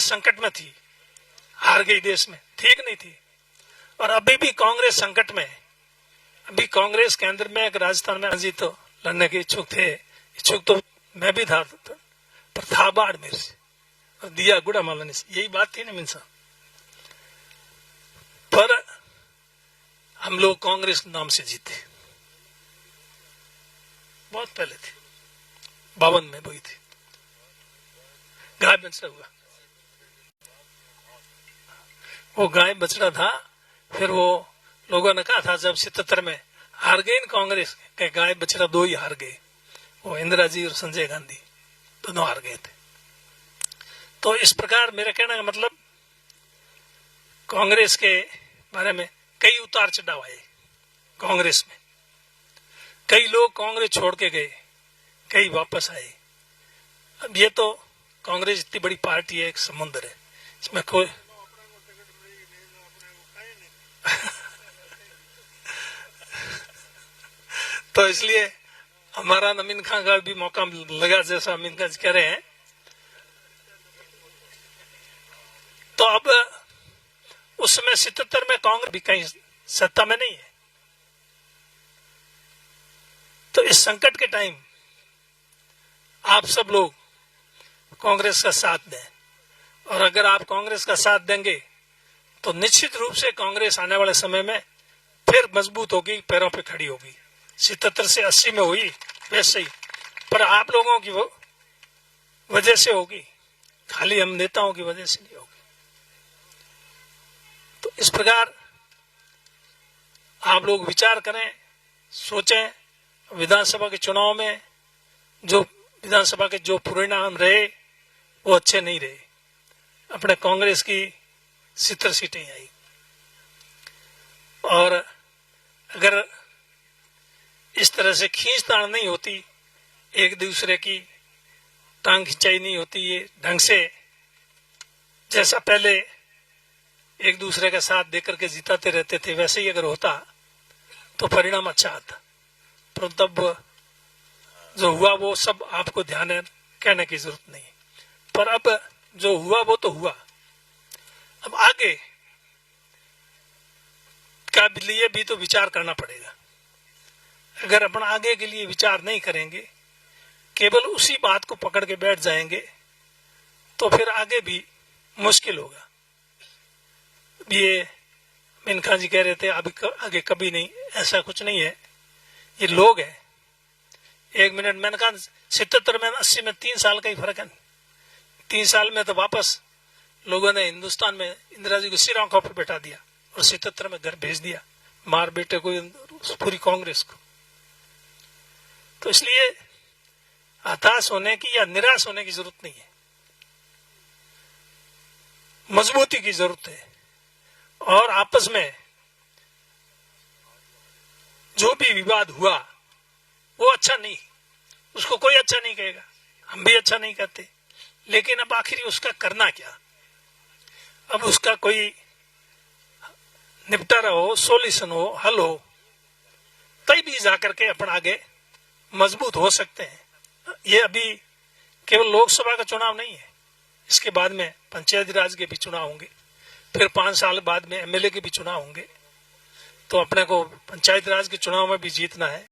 कांग्रेस संकट में थी, हार गई देश में, ठीक नहीं थी। और अभी भी कांग्रेस संकट में है। अभी कांग्रेस के अंदर में एक राजस्थान में जी तो लड़ने के इच्छुक थे, इच्छुक तो मैं भी था, पर था बाढ़ मेरे से और दिया गुड़ा मालानी से, यही बात थी ना मिनसा। पर हम लोग कांग्रेस नाम से जीते, बहुत पहले थे, 52 में हुई थी, गाय बछड़ा हुआ, वो गाय बछड़ा था। फिर वो लोगों ने कहा था जब 77 में हार गई ना कांग्रेस के, गाय बछड़ा दो ही हार गए, वो इंदिरा जी और संजय गांधी दोनों हार गए थे। तो इस प्रकार मेरा कहने का मतलब कांग्रेस के बारे में कई उतार चढ़ाव आए कांग्रेस में, कई लोग कांग्रेस छोड़ के गए, कई वापस आए। अब ये तो कांग्रेस इतनी बड़ी पार्टी है, एक समुद्र है, इसमें कोई तो इसलिए हमारा अमीन खान का भी मौका लगा, जैसा अमीन खान कह रहे हैं। तो अब उस समय 77 में कांग्रेस भी कहीं सत्ता में नहीं है। तो इस संकट के टाइम आप सब लोग कांग्रेस का साथ दें, और अगर आप कांग्रेस का साथ देंगे तो निश्चित रूप से कांग्रेस आने वाले समय में फिर मजबूत होगी, पैरों पे खड़ी होगी। 77 से 80 में हुई वैसे ही, पर आप लोगों की वजह से होगी, खाली हम नेताओं की वजह से नहीं होगी। तो इस प्रकार आप लोग विचार करें, सोचें। विधानसभा के चुनाव में जो विधानसभा के जो परिणाम रहे वो अच्छे नहीं रहे। अपने कांग्रेस की 70 सीटें आई, और अगर इस तरह से खींचतान नहीं होती, एक दूसरे की टांग खिंचाई नहीं होती, ये ढंग से जैसा पहले एक दूसरे का साथ देकर के जिताते रहते थे वैसे ही अगर होता तो परिणाम अच्छा आता। पर तब जो हुआ वो सब आपको ध्यान है, कहने की जरूरत नहीं। पर अब जो हुआ वो तो हुआ, अब आगे का लिए भी तो विचार करना पड़ेगा। अगर अपन आगे के लिए विचार नहीं करेंगे, केवल उसी बात को पकड़ के बैठ जाएंगे, तो फिर आगे भी मुश्किल होगा। ये मिनखा जी कह रहे थे अभी आगे कभी नहीं, ऐसा कुछ नहीं है, ये लोग हैं। 1 मिनट मैंने कहा 77 में 80 में 3 साल का ही फर्क है। 3 साल में तो वापस लोगों ने हिंदुस्तान में इंदिरा जी को सिर आंखों पर बैठा दिया और 77 में घर भेज दिया, मार बेटे को, पूरी कांग्रेस को। तो इसलिए हताश होने की या निराश होने की जरूरत नहीं है, मजबूती की जरूरत है। और आपस में जो भी विवाद हुआ वो अच्छा नहीं, उसको कोई अच्छा नहीं कहेगा, हम भी अच्छा नहीं कहते, लेकिन अब आखिर उसका करना क्या। अब उसका कोई निपटारा हो, सॉल्यूशन हो, हल हो, तभी जाकर के अपन आगे मजबूत हो सकते हैं। ये अभी केवल लोकसभा का चुनाव नहीं है, इसके बाद में पंचायती राज के भी चुनाव होंगे, फिर 5 साल बाद में एमएलए के भी चुनाव होंगे। तो अपने को पंचायती राज के चुनाव में भी जीतना है,